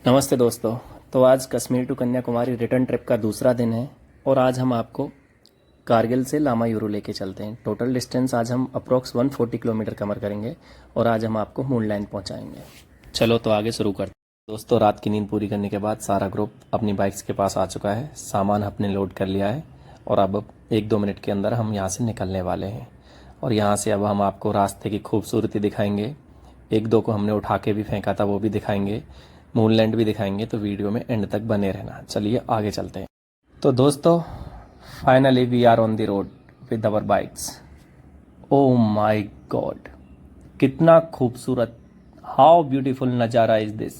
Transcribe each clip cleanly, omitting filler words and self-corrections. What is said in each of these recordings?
नमस्ते दोस्तों। तो आज Kashmir to Kanyakumari return trip का दूसरा दिन है और आज हम आपको कारगिल से लामायूरू लेके चलते हैं। टोटल डिस्टेंस आज हम अप्रोक्स 140 किलोमीटर कवर करेंगे और आज हम आपको मून लैंड पहुंचाएंगे। चलो तो आगे शुरू करते हैं। दोस्तों, रात की नींद पूरी करने के बाद सारा ग्रुप अपनी बाइक्स के पास आ चुका है। सामान हमने लोड कर लिया है और अब 1-2 मिनट के अंदर हम यहाँ से निकलने वाले हैं। और यहाँ से अब हम आपको रास्ते की खूबसूरती दिखाएंगे। 1-2 को हमने उठा के भी फेंका था, वो भी दिखाएंगे। मूनलैंड भी दिखाएंगे, तो वीडियो में एंड तक बने रहना। चलिए आगे चलते हैं। तो दोस्तों, finally we are on the road with our bikes. Oh my God, कितना खूबसूरत, हाउ ब्यूटीफुल नज़ारा इज दिस।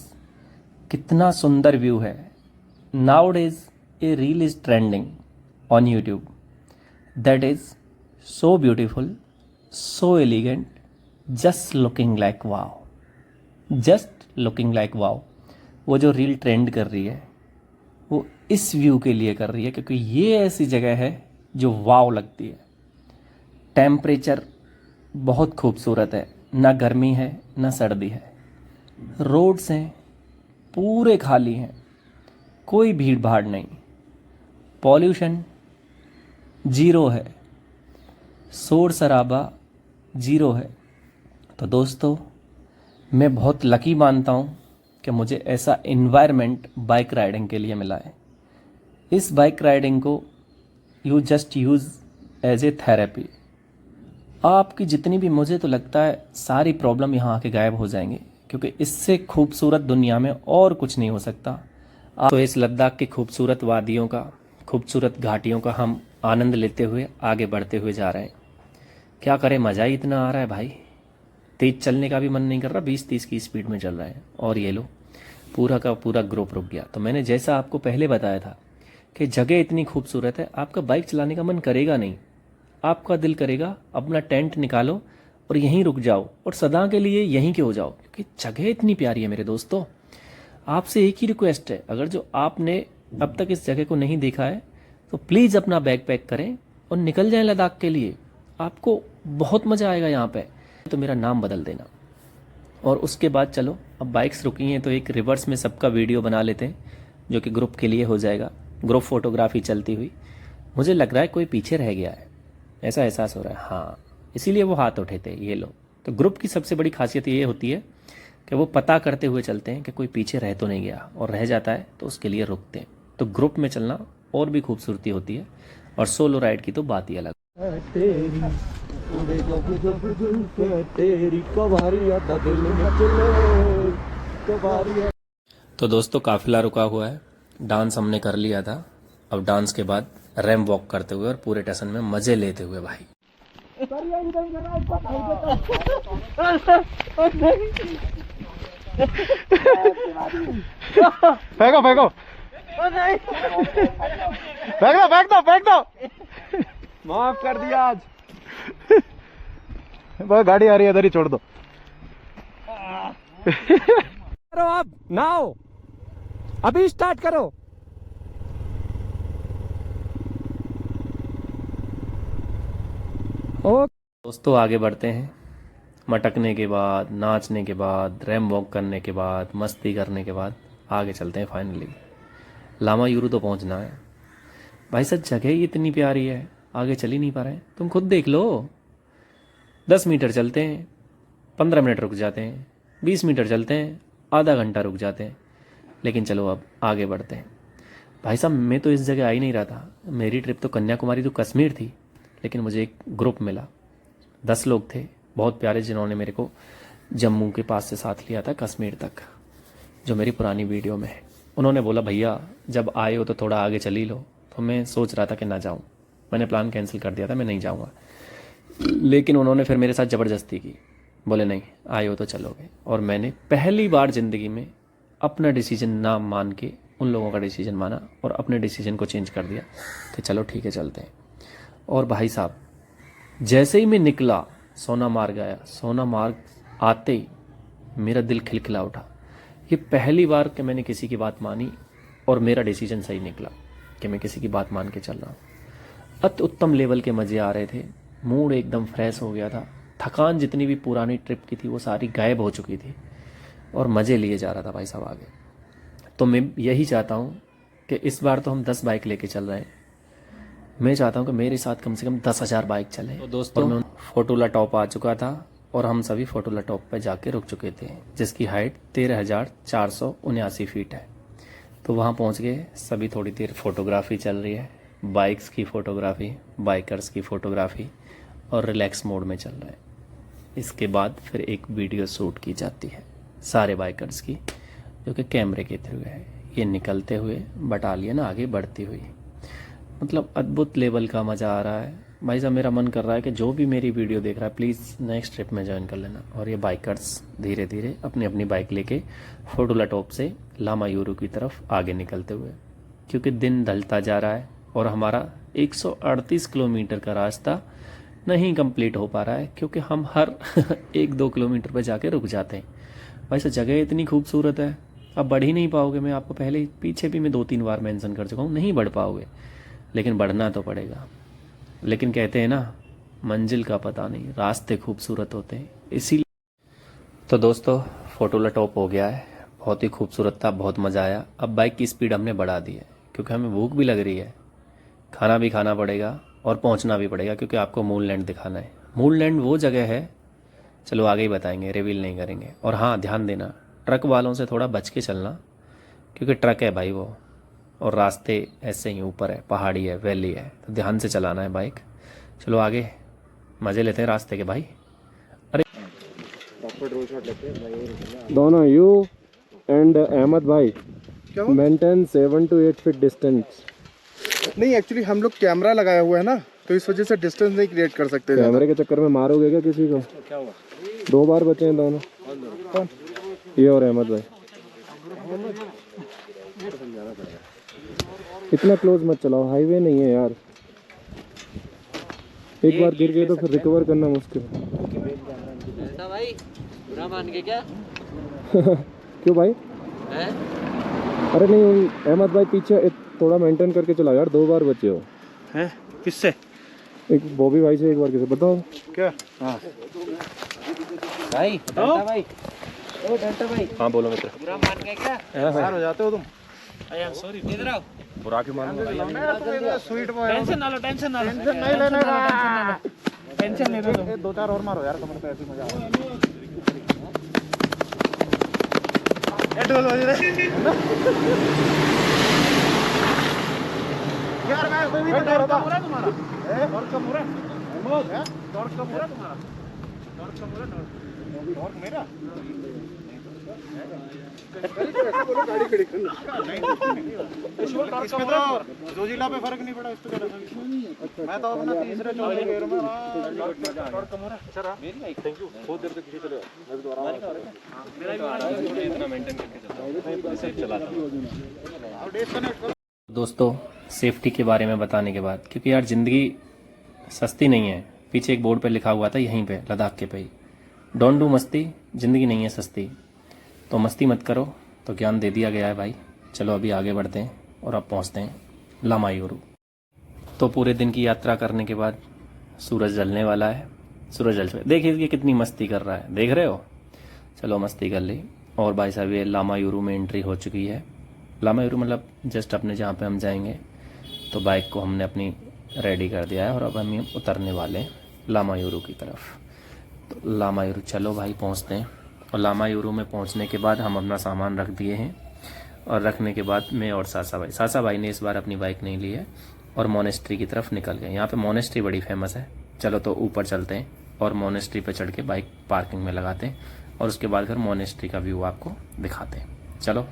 कितना सुंदर व्यू है। Now days a reel is trending on YouTube that is so beautiful, so elegant, just looking like wow, just looking like wow. वो जो reel trend कर रही है वो इस व्यू के लिए कर रही है क्योंकि ये ऐसी जगह है जो वाव लगती है। टेम्परेचर बहुत खूबसूरत है, ना गर्मी है ना सर्दी है। रोड्स हैं पूरे खाली हैं, कोई भीड़ भाड़ नहीं, पॉल्यूशन जीरो है, शोर शराबा जीरो है। तो दोस्तों, मैं बहुत लकी मानता हूँ कि मुझे ऐसा इन्वायरमेंट बाइक राइडिंग के लिए मिला है। इस बाइक राइडिंग को you just use as a therapy. आपकी जितनी भी, मुझे तो लगता है सारी प्रॉब्लम यहाँ आके गायब हो जाएंगे क्योंकि इससे खूबसूरत दुनिया में और कुछ नहीं हो सकता। तो इस लद्दाख की खूबसूरत वादियों का, खूबसूरत घाटियों का हम आनंद लेते हुए आगे बढ़ते हुए जा रहे हैं। क्या करें, मज़ा ही इतना आ रहा है भाई, तेज चलने का भी मन नहीं कर रहा। 20-30 की स्पीड में चल रहे हैं और ये लो पूरा का पूरा ग्रुप रुक गया। तो मैंने जैसा आपको पहले बताया था कि जगह इतनी खूबसूरत है, आपका बाइक चलाने का मन करेगा नहीं। आपका दिल करेगा अपना टेंट निकालो और यहीं रुक जाओ और सदा के लिए यहीं के हो जाओ क्योंकि जगह इतनी प्यारी है। मेरे दोस्तों, आपसे एक ही रिक्वेस्ट है, अगर जो आपने अब तक इस जगह को नहीं देखा है तो प्लीज़ अपना बैग पैक करें और निकल जाएं लद्दाख के लिए। आपको बहुत मज़ा आएगा यहाँ पे। तो मेरा नाम बदल देना। और उसके बाद चलो, अब बाइक्स रुकी हैं तो एक रिवर्स में सबका वीडियो बना लेते हैं जो कि ग्रुप के लिए हो जाएगा। ग्रुप फोटोग्राफी चलती हुई। मुझे लग रहा है कोई पीछे रह गया है, ऐसा एहसास हो रहा है। हाँ, इसीलिए वो हाथ उठे थे ये लोग। तो ग्रुप की सबसे बड़ी खासियत ये होती है कि वो पता करते हुए चलते हैं कि कोई पीछे रह तो नहीं गया, और रह जाता है तो उसके लिए रुकते हैं। तो ग्रुप में चलना और भी खूबसूरती होती है और सोलो राइड की तो बात ही अलग। तो दोस्तों, काफिला रुका हुआ है। डांस हमने कर लिया था। अब डांस के बाद रैम वॉक करते हुए और पूरे स्टेशन में मजे लेते हुए भाई। फेंको फेंको, फेंक दो। माफ कर दिया आज। बस गाड़ी आ रही है, इधर ही छोड़ दो। करो आप नाओ, अभी स्टार्ट करो। दोस्तों, आगे बढ़ते हैं। मटकने के बाद, नाचने के बाद, रैम वॉक करने के बाद, मस्ती करने के बाद आगे चलते हैं। फाइनली लामायूरू तो पहुंचना है भाई साहब। जगह ही इतनी प्यारी है, आगे चल ही नहीं पा रहे हैं। तुम खुद देख लो, 10 मीटर चलते हैं 15 मिनट रुक जाते हैं, 20 मीटर चलते हैं आधा घंटा रुक जाते हैं। लेकिन चलो अब आगे बढ़ते हैं। भाई साहब, मैं तो इस जगह आ ही नहीं रहा था। मेरी ट्रिप तो कन्याकुमारी तो कश्मीर थी, लेकिन मुझे एक ग्रुप मिला, 10 लोग थे बहुत प्यारे, जिन्होंने मेरे को जम्मू के पास से साथ लिया था कश्मीर तक, जो मेरी पुरानी वीडियो में है। उन्होंने बोला भैया जब आए हो तो थोड़ा आगे चल ही लो। तो मैं सोच रहा था कि ना जाऊं, मैंने प्लान कैंसिल कर दिया था, मैं नहीं जाऊंगा। लेकिन उन्होंने फिर मेरे साथ ज़बरदस्ती की, बोले नहीं आए हो तो चलोगे। और मैंने पहली बार ज़िंदगी में अपना डिसीजन ना मान के उन लोगों का डिसीजन माना और अपने डिसीजन को चेंज कर दिया कि चलो ठीक है चलते हैं। और भाई साहब, जैसे ही मैं निकला सोनामार्ग आया, सोनामार्ग आते ही मेरा दिल खिलखिला उठा। ये पहली बार कि मैंने किसी की बात मानी और मेरा डिसीजन सही निकला कि मैं किसी की बात मान के चल रहा हूँ। अति उत्तम लेवल के मज़े आ रहे थे, मूड एकदम फ्रेश हो गया था। थकान जितनी भी पुरानी ट्रिप की थी वो सारी गायब हो चुकी थी और मज़े लिए जा रहा था भाई साहब आगे। तो मैं यही चाहता हूँ कि इस बार तो हम 10 बाइक लेके चल रहे हैं, मैं चाहता हूँ कि मेरे साथ कम से कम 10,000 बाइक चले। तो दोस्तों फोटोला टॉप आ चुका था और हम सभी फोटोला टॉप पे जाके रुक चुके थे, जिसकी हाइट 13,479 फीट है। तो वहाँ पहुँच गए, सभी थोड़ी देर फोटोग्राफी चल रही है, बाइक्स की फ़ोटोग्राफी, बाइकर्स की फ़ोटोग्राफी और रिलैक्स मोड में चल रहा है। इसके बाद फिर एक वीडियो शूट की जाती है सारे बाइकर्स की, जो कि कैमरे के थ्रू है। ये निकलते हुए बटालियन आगे बढ़ती हुई, मतलब अद्भुत लेवल का मज़ा आ रहा है भाई साहब। मेरा मन कर रहा है कि जो भी मेरी वीडियो देख रहा है प्लीज़ नेक्स्ट ट्रिप में ज्वाइन कर लेना। और ये बाइकर्स धीरे धीरे अपनी अपनी बाइक लेके फोटोला टॉप से लामा यूरू की तरफ आगे निकलते हुए, क्योंकि दिन ढलता जा रहा है और हमारा 138 किलोमीटर का रास्ता नहीं कंप्लीट हो पा रहा है, क्योंकि हम हर 1-2 किलोमीटर पर जाके रुक जाते हैं। भाई साहब जगह इतनी खूबसूरत है, अब बढ़ ही नहीं पाओगे। मैं आपको पहले ही पीछे भी मैं 2-3 बार मेंशन कर चुका हूँ, नहीं बढ़ पाओगे, लेकिन बढ़ना तो पड़ेगा। लेकिन कहते हैं ना, मंजिल का पता नहीं, रास्ते खूबसूरत होते हैं, इसीलिए। तो दोस्तों फोटोला टॉप हो गया है, बहुत ही खूबसूरत था, बहुत मज़ा आया। अब बाइक की स्पीड हमने बढ़ा दी है, क्योंकि हमें भूख भी लग रही है, खाना भी खाना पड़ेगा और पहुंचना भी पड़ेगा, क्योंकि आपको मून लैंड दिखाना है। मून लैंड वो जगह है, चलो आगे ही बताएंगे, रिवील नहीं करेंगे। और हाँ ध्यान देना, ट्रक वालों से थोड़ा बच के चलना, क्योंकि ट्रक है भाई वो, और रास्ते ऐसे ही ऊपर है, पहाड़ी है, वैली है, तो ध्यान से चलाना है बाइक। चलो आगे मज़े लेते हैं रास्ते के भाई। अरे दोनों यू एंड अहमद भाई मेंटेन 7 to 8 फीट डिस्टेंस। नहीं एक्चुअली हम लोग कैमरा लगाया हुआ है ना, तो इस वजह से डिस्टेंस नहीं क्रिएट कर सकते। कैमरे के चक्कर में मारोगे क्या किसी को? क्या हुआ? 2 बार बचे हैं दोनों। कौन? ये और अहमद भाई। इतना क्लोज मत चलाओ, हाईवे नहीं है यार। एक बार गिर गए तो फिर रिकवर करना मुश्किल है। भाई बुरा मान के क्या? क्यों भाई? है? अरे नहीं अहमद भाई, पीछे थोड़ा मेंटेन करके चलाओ यार, 2 बार बचे हो। हैं? किससे? एक बॉबी भाई से, एक बार किसे बताओ क्या? हाँ भाई डेल्टा भाई, ओ डेल्टा भाई, हाँ बोलो मित्र। बुरा मान के क्या? बाहर हो जाते हो तुम। आई एम सॉरी, इधर आओ। बुरा क्यों मान लो? स्वीट बॉय, टेंशन ना लो, टेंशन ना लो, टेंशन नहीं लेना, टेंशन नहीं लो। 2-4 और मारो यार, कमर पे ऐसे मजा आ यार। मैं कोई भी डर का पूरा तुम्हारा है, डर का पूरा है, डर का पूरा तुम्हारा, डर का पूरा, डर मेरा। ऐसे बोलो, गाड़ी खड़ी करना। इसमें तो जोजिला पे फर्क नहीं पड़ा, इस पे मैं तो अपना तीसरे चौथे गेयर में डर का पूरा। अच्छा थैंक यू, बहुत देर तक खींच रहे हो, मैं भी दोबारा इतना मेंटेन करके चलता हूं, ऐसे चलाता हूं। अब डिस्कनेक्ट करो। दोस्तों सेफ्टी के बारे में बताने के बाद, क्योंकि यार ज़िंदगी सस्ती नहीं है, पीछे एक बोर्ड पे लिखा हुआ था यहीं पे लद्दाख के पे ही, डोंट डू मस्ती, ज़िंदगी नहीं है सस्ती, तो मस्ती मत करो। तो ज्ञान दे दिया गया है भाई। चलो अभी आगे बढ़ते हैं और अब पहुंचते हैं लामा यूरू। तो पूरे दिन की यात्रा करने के बाद सूरज ढलने वाला है। सूरज ढल चुका, देखिए ये कितनी मस्ती कर रहा है, देख रहे हो? चलो मस्ती कर ली। और भाई साहब ये लामा यूरू में एंट्री हो चुकी है। लामा यूरू मतलब जस्ट अपने जहाँ पे हम जाएंगे, तो बाइक को हमने अपनी रेडी कर दिया है और अब हम उतरने वाले हैं लामा यूरू की तरफ। तो लामा यूरू चलो भाई पहुँचते हैं। और लामा यूरू में पहुँचने के बाद हम अपना सामान रख दिए हैं, और रखने के बाद मैं और सासा भाई ने इस बार अपनी बाइक नहीं ली है और मोनेस्ट्री की तरफ निकल गए। यहाँ पे मोनेस्ट्री बड़ी फेमस है। चलो तो ऊपर चलते हैं और मोनेस्ट्री पे चढ़ के बाइक पार्किंग में लगाते हैं, और उसके बाद फिर मोनेस्ट्री का व्यू आपको दिखाते हैं। चलो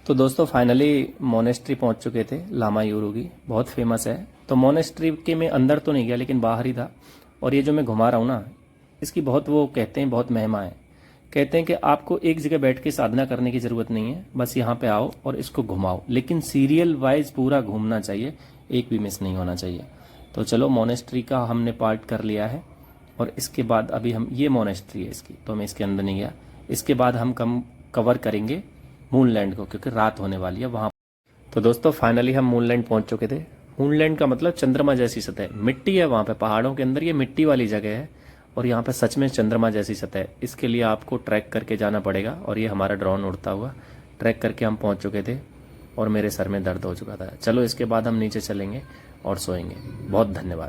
तो दोस्तों फाइनली मोनेस्ट्री पहुंच चुके थे लामा यूरू की, बहुत फेमस है। तो मोनेस्ट्री के मैं अंदर तो नहीं गया, लेकिन बाहर ही था। और ये जो मैं घुमा रहा हूँ ना, इसकी बहुत वो कहते हैं बहुत महिमा है। कहते हैं कि आपको एक जगह बैठ के साधना करने की ज़रूरत नहीं है, बस यहाँ पे आओ और इसको घुमाओ, लेकिन सीरियल वाइज पूरा घूमना चाहिए, एक भी मिस नहीं होना चाहिए। तो चलो मोनेस्ट्री का हमने पार्ट कर लिया है, और इसके बाद अभी हम, ये मोनेस्ट्री है इसकी, तो मैं इसके अंदर नहीं गया। इसके बाद हम कवर करेंगे मूनलैंड को, क्योंकि रात होने वाली है वहाँ। तो दोस्तों फाइनली हम मूनलैंड पहुँच चुके थे। मूनलैंड का मतलब चंद्रमा जैसी सतह, मिट्टी है वहाँ पे, पहाड़ों के अंदर ये मिट्टी वाली जगह है, और यहाँ पे सच में चंद्रमा जैसी सतह है। इसके लिए आपको ट्रैक करके जाना पड़ेगा, और ये हमारा ड्रोन उड़ता हुआ ट्रैक करके हम पहुंच चुके थे और मेरे सर में दर्द हो चुका था। चलो इसके बाद हम नीचे चलेंगे और सोएंगे। बहुत धन्यवाद।